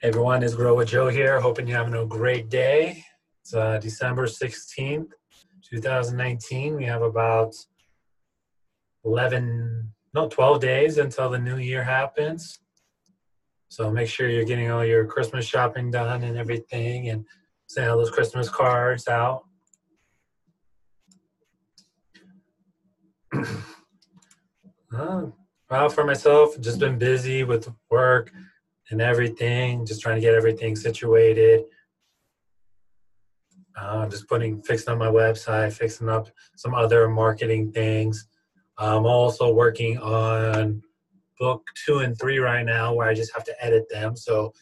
Hey everyone, it's Grow with Joe here. Hoping you're having a great day. It's December 16th, 2019. We have about 12 days until the new year happens. So make sure you're getting all your Christmas shopping done and everything and send all those Christmas cards out. Well, for myself, just been busy with work and everything, just trying to get everything situated. Just fixing up my website, fixing up some other marketing things. I'm also working on book 2 and 3 right now, where I just have to edit them. So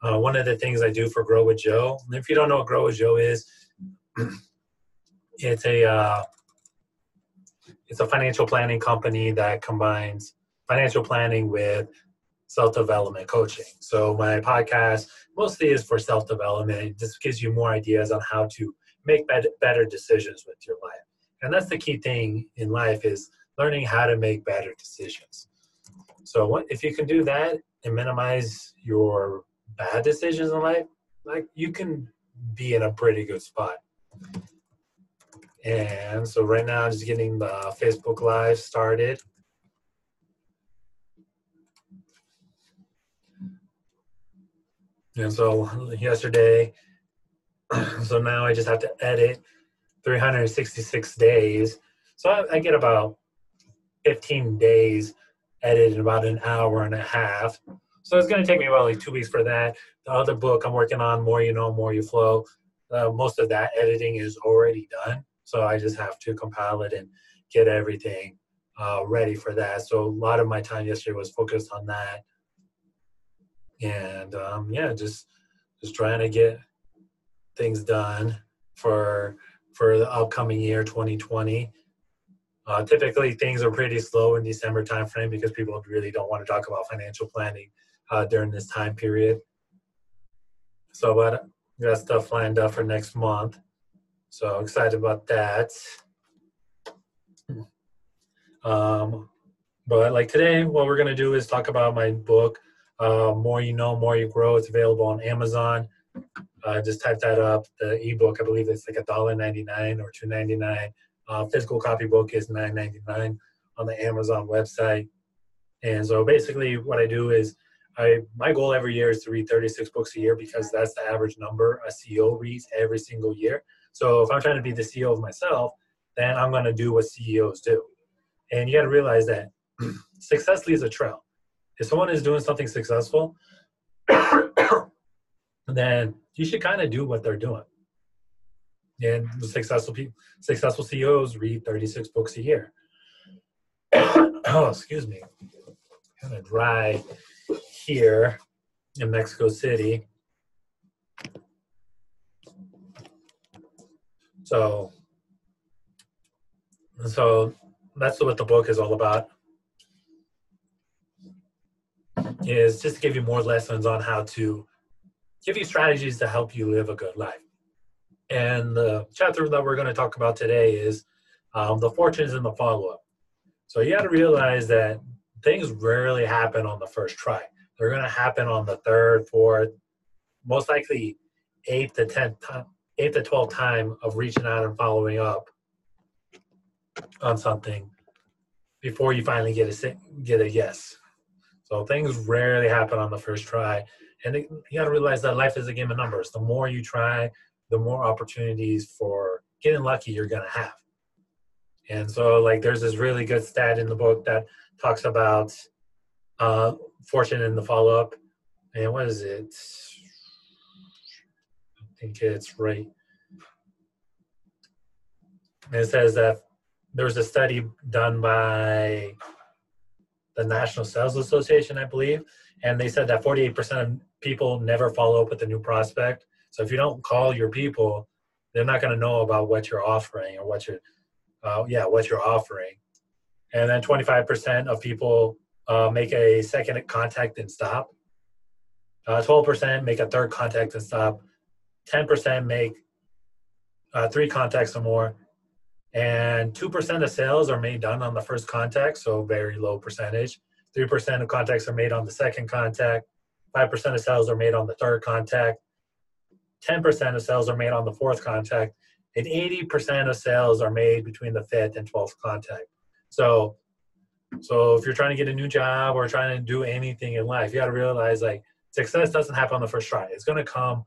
one of the things I do for Grow with Joe, and if you don't know what Grow with Joe is, it's a financial planning company that combines financial planning with self-development coaching. So my podcast mostly is for self-development. It just gives you more ideas on how to make better decisions with your life. And that's the key thing in life, is learning how to make better decisions. So if you can do that and minimize your bad decisions in life, like, you can be in a pretty good spot. And so right now I'm just getting the Facebook Live started. And so yesterday, so now I just have to edit 366 days. So I get about 15 days edited in about an hour and a half. So it's going to take me about 2 weeks for that. The other book I'm working on, More You Know, More You Flow, most of that editing is already done. So I just have to compile it and get everything ready for that. So a lot of my time yesterday was focused on that. And just trying to get things done for the upcoming year, 2020. Typically, things are pretty slow in December timeframe because people really don't want to talk about financial planning during this time period. So, but I got stuff lined up for next month. So excited about that. But like today, what we're going to do is talk about my book, More You Know, More You Grow. It's available on Amazon. Just type that up. The ebook, I believe it's like $1.99 or $2.99. Physical copy book is $9.99 on the Amazon website. And so basically what I do is my goal every year is to read 36 books a year, because that's the average number a CEO reads every single year. So if I'm trying to be the CEO of myself, then I'm going to do what CEOs do. And you got to realize that success leaves a trail. If someone is doing something successful, then you should kind of do what they're doing. And the successful CEOs read 36 books a year. Oh, excuse me. Kind of dry here in Mexico City. So that's what the book is all about. Is just to give you more lessons on how to give you strategies to help you live a good life. And the chapter that we're going to talk about today is the fortunes and the follow-up. So you got to realize that things rarely happen on the first try. They're going to happen on the third, fourth, most likely 8th to 12th time of reaching out and following up on something before you finally get a yes. So things rarely happen on the first try. And you got to realize that life is a game of numbers. The more you try, the more opportunities for getting lucky you're going to have. And so there's this really good stat in the book that talks about fortune in the follow-up. And what is it? I think it's right. And it says that there was a study done by the National Sales Association, I believe, and they said that 48% of people never follow up with a new prospect. So if you don't call your people, they're not going to know about what you're offering or what you're offering. And then 25% of people make a second contact and stop. 12% make a third contact and stop. 10% make 3 contacts or more, And 2% of sales are made done on the first contact, so very low percentage. 3% of contacts are made on the second contact. 5% of sales are made on the third contact. 10% of sales are made on the fourth contact. And 80% of sales are made between the fifth and 12th contact. So if you're trying to get a new job or trying to do anything in life, you got to realize like success doesn't happen on the first try. It's going to come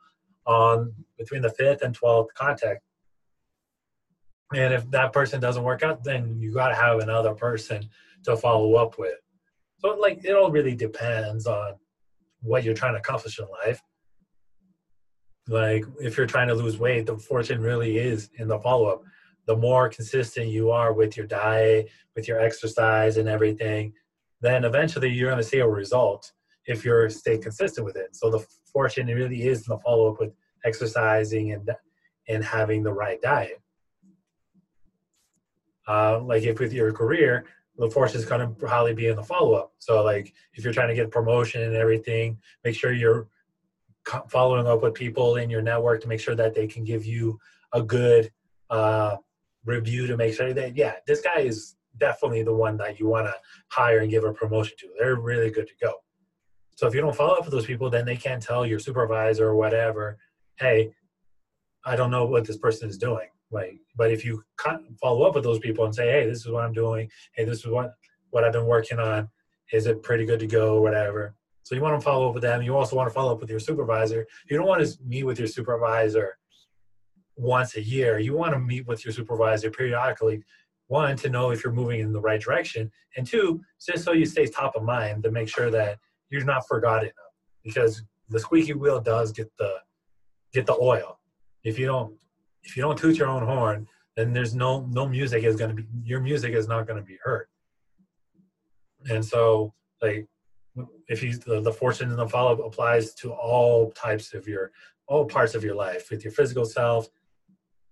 on between the fifth and 12th contact. And if that person doesn't work out, then you got to have another person to follow up with. So like it all really depends on what you're trying to accomplish in life. Like if you're trying to lose weight, the fortune really is in the follow-up. The more consistent you are with your diet, with your exercise and everything, then eventually you're going to see a result if you're stay consistent with it. So the fortune really is in the follow-up with exercising and having the right diet. Like if with your career, the fortune is going to probably be in the follow-up. So like if you're trying to get a promotion and everything, make sure you're following up with people in your network to make sure that they can give you a good review to make sure that, yeah, this guy is definitely the one that you want to hire and give a promotion to. They're really good to go. So if you don't follow up with those people, then they can't tell your supervisor or whatever, hey, I don't know what this person is doing. Like, but if you follow up with those people and say, hey, this is what I'm doing. Hey, this is what I've been working on. Is it pretty good to go or whatever? So you want to follow up with them. You also want to follow up with your supervisor. You don't want to meet with your supervisor once a year. You want to meet with your supervisor periodically. One, to know if you're moving in the right direction. And two, just so you stay top of mind to make sure that you're not forgotten. Because the squeaky wheel does get the oil. If you don't toot your own horn, then there's no music is going to be, your music is not going to be heard. And so like, if the fortune and the follow-up applies to all parts of your life, with your physical self,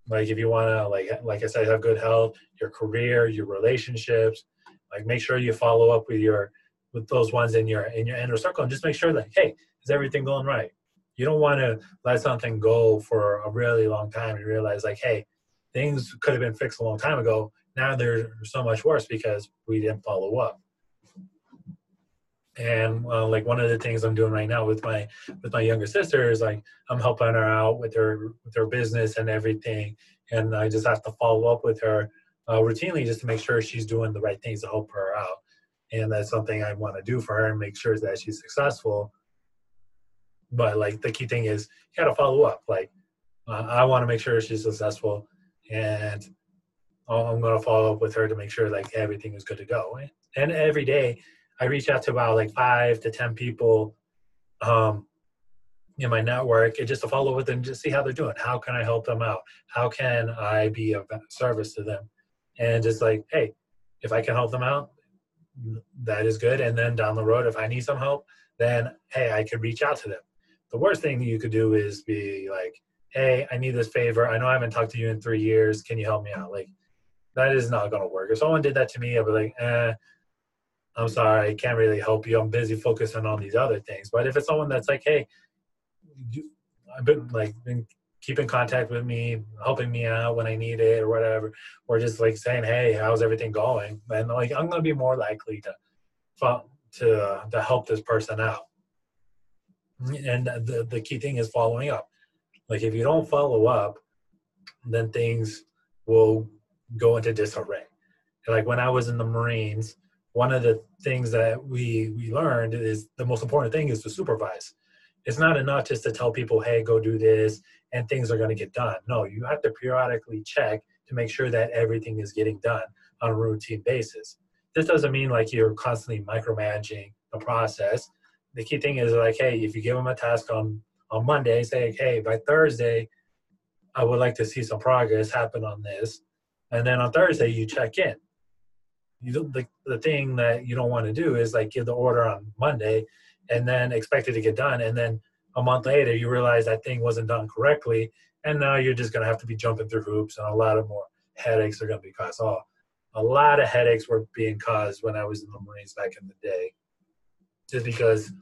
like if you want to like I said, have good health, your career, your relationships, like make sure you follow up with those ones in your inner circle and just make sure that, hey, is everything going right? You don't want to let something go for a really long time and realize like, hey, things could have been fixed a long time ago. Now they're so much worse because we didn't follow up. And like one of the things I'm doing right now with my younger sister is like I'm helping her out with her business and everything, and I just have to follow up with her routinely just to make sure she's doing the right things to help her out. And that's something I want to do for her and make sure that she's successful. But like the key thing is you got to follow up. Like I want to make sure she's successful, and I'm going to follow up with her to make sure like everything is good to go. And every day I reach out to about like 5 to 10 people in my network and just to follow with them, just see how they're doing. How can I help them out? How can I be of service to them? And just like, hey, if I can help them out, that is good. And then down the road, if I need some help, then, hey, I could reach out to them. The worst thing you could do is be like, hey, I need this favor. I know I haven't talked to you in 3 years. Can you help me out? Like, that is not going to work. If someone did that to me, I'd be like, I'm sorry, I can't really help you. I'm busy focusing on these other things. But if it's someone that's like, hey, I've been keeping contact with me, helping me out when I need it or whatever, or just like saying, hey, how's everything going? And like, I'm going to be more likely to help this person out. And the key thing is following up. Like if you don't follow up, then things will go into disarray. Like when I was in the Marines, one of the things that we learned is the most important thing is to supervise. It's not enough just to tell people, hey, go do this, and things are going to get done. No, you have to periodically check to make sure that everything is getting done on a routine basis. This doesn't mean like you're constantly micromanaging the process. The key thing is like, hey, if you give them a task on Monday, say, hey, by Thursday, I would like to see some progress happen on this. And then on Thursday, you check in. The thing that you don't want to do is like give the order on Monday and then expect it to get done. And then a month later, you realize that thing wasn't done correctly. And now you're just going to have to be jumping through hoops and a lot of more headaches are going to be caused. Oh, a lot of headaches were being caused when I was in the Marines back in the day, just because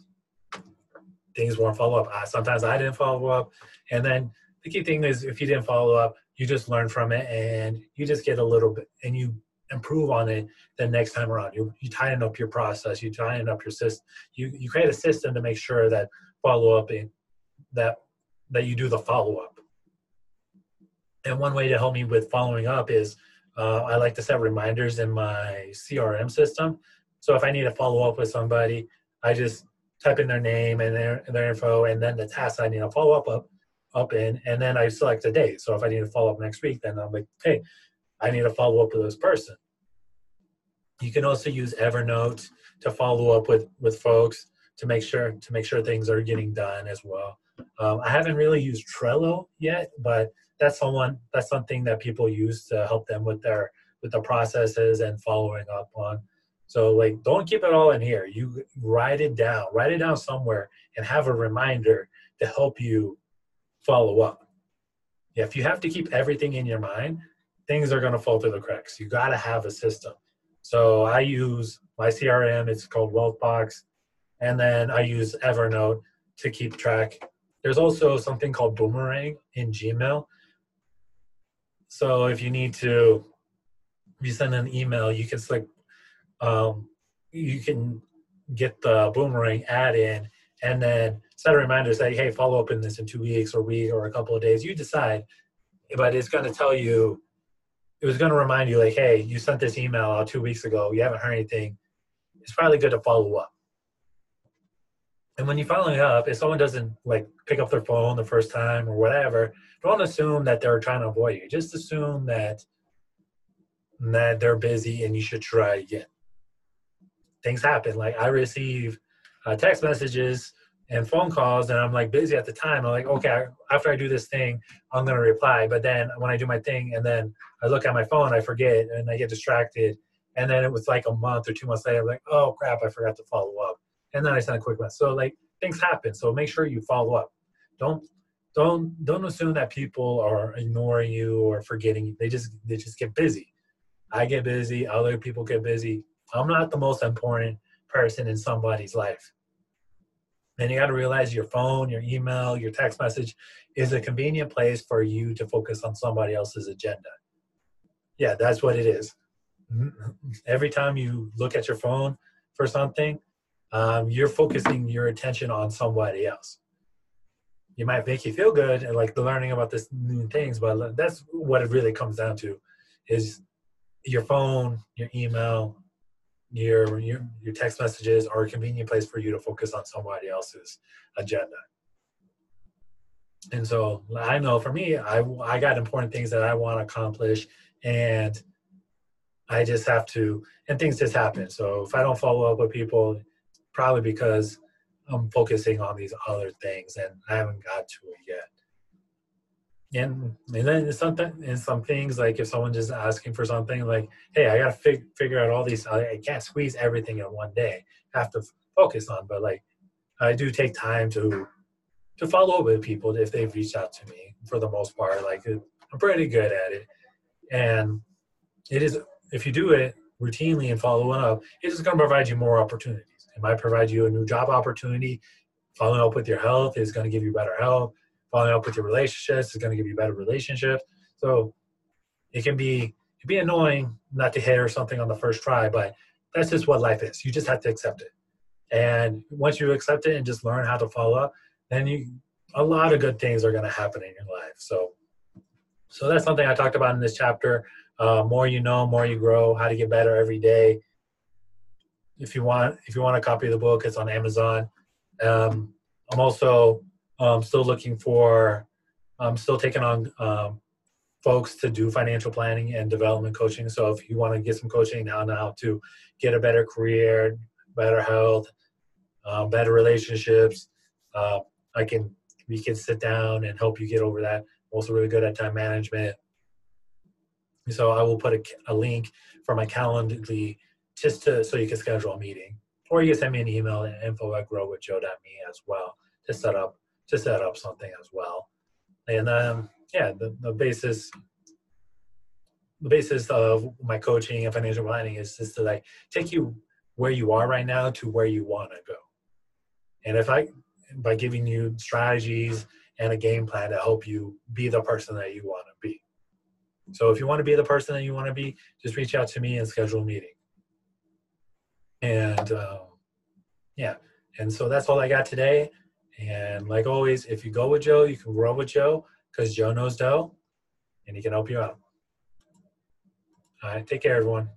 things weren't follow up. Sometimes I didn't follow up. And then the key thing is if you didn't follow up, you just learn from it, and you just get a little bit, and you improve on it the next time around. You tighten up your process, you tighten up your system, you create a system to make sure that follow-up, that you do the follow-up. And one way to help me with following up is I like to set reminders in my CRM system. So if I need to follow up with somebody, I just type in their name and their info, and then the task I need to follow up in, and then I select a date. So if I need to follow up next week, then I'm like, hey, I need to follow up with this person. You can also use Evernote to follow up with folks to make sure things are getting done as well. I haven't really used Trello yet, but that's something that people use to help them with the processes and following up on. So like, don't keep it all in here. You write it down somewhere, and have a reminder to help you follow up. Yeah, if you have to keep everything in your mind, things are going to fall through the cracks. You got to have a system. So I use my CRM, it's called Wealthbox, and then I use Evernote to keep track. There's also something called Boomerang in Gmail. So if you send an email, you can select, you can get the Boomerang add in, and then set a reminder, say, hey, follow up in this in 2 weeks or a week or a couple of days. You decide, but it's going to tell you, it was going to remind you, like, hey, you sent this email out 2 weeks ago, you haven't heard anything. It's probably good to follow up. And when you follow up, if someone doesn't like pick up their phone the first time or whatever, don't assume that they're trying to avoid you. Just assume that they're busy and you should try again. Things happen. Like, I receive text messages and phone calls, and I'm like busy at the time. I'm like, okay, after I do this thing, I'm going to reply. But then when I do my thing and then I look at my phone, I forget and I get distracted. And then it was like a month or 2 months later, I'm like, oh crap, I forgot to follow up. And then I send a quick message. So like, things happen. So make sure you follow up. Don't assume that people are ignoring you or forgetting you. They just get busy. I get busy. Other people get busy. I'm not the most important person in somebody's life. And you got to realize your phone, your email, your text message is a convenient place for you to focus on somebody else's agenda. Yeah, that's what it is. Every time you look at your phone for something, you're focusing your attention on somebody else. You might make you feel good and like learning about this new things, but that's what it really comes down to, is your phone, your email, your text messages are a convenient place for you to focus on somebody else's agenda. And so I know for me, I got important things that I want to accomplish, and I just have to, and things just happen. So if I don't follow up with people, probably because I'm focusing on these other things and I haven't got to it yet. And then some things, like if someone just asking for something, like, hey, I got to figure out all these, I can't squeeze everything in one day. I have to focus on, but like, I do take time to follow up with people if they've reached out to me. For the most part, like, I'm pretty good at it. And it is, if you do it routinely and following up, it's just going to provide you more opportunities. It might provide you a new job opportunity. Following up with your health is going to give you better health. Following up with your relationships is going to give you better relationships. So it can be annoying not to hit something on the first try, but that's just what life is. You just have to accept it. And once you accept it and just learn how to follow up, then a lot of good things are going to happen in your life. So that's something I talked about in this chapter. More you know, more you grow. How to get better every day. If you want a copy of the book, it's on Amazon. I'm also still taking on folks to do financial planning and development coaching. So if you want to get some coaching on how to get a better career, better health, better relationships, we can sit down and help you get over that. I'm also really good at time management. So I will put a link for my Calendly so you can schedule a meeting, or you can send me an email at info@growwithjoe.me as well to set up something as well. And the basis of my coaching and financial planning is just to like take you where you are right now to where you want to go. And by giving you strategies and a game plan to help you be the person that you want to be. So if you want to be the person that you want to be, just reach out to me and schedule a meeting. And yeah, and so that's all I got today. And like always, if you go with Joe, you can grow with Joe because Joe knows Joe and he can help you out. All right, take care, everyone.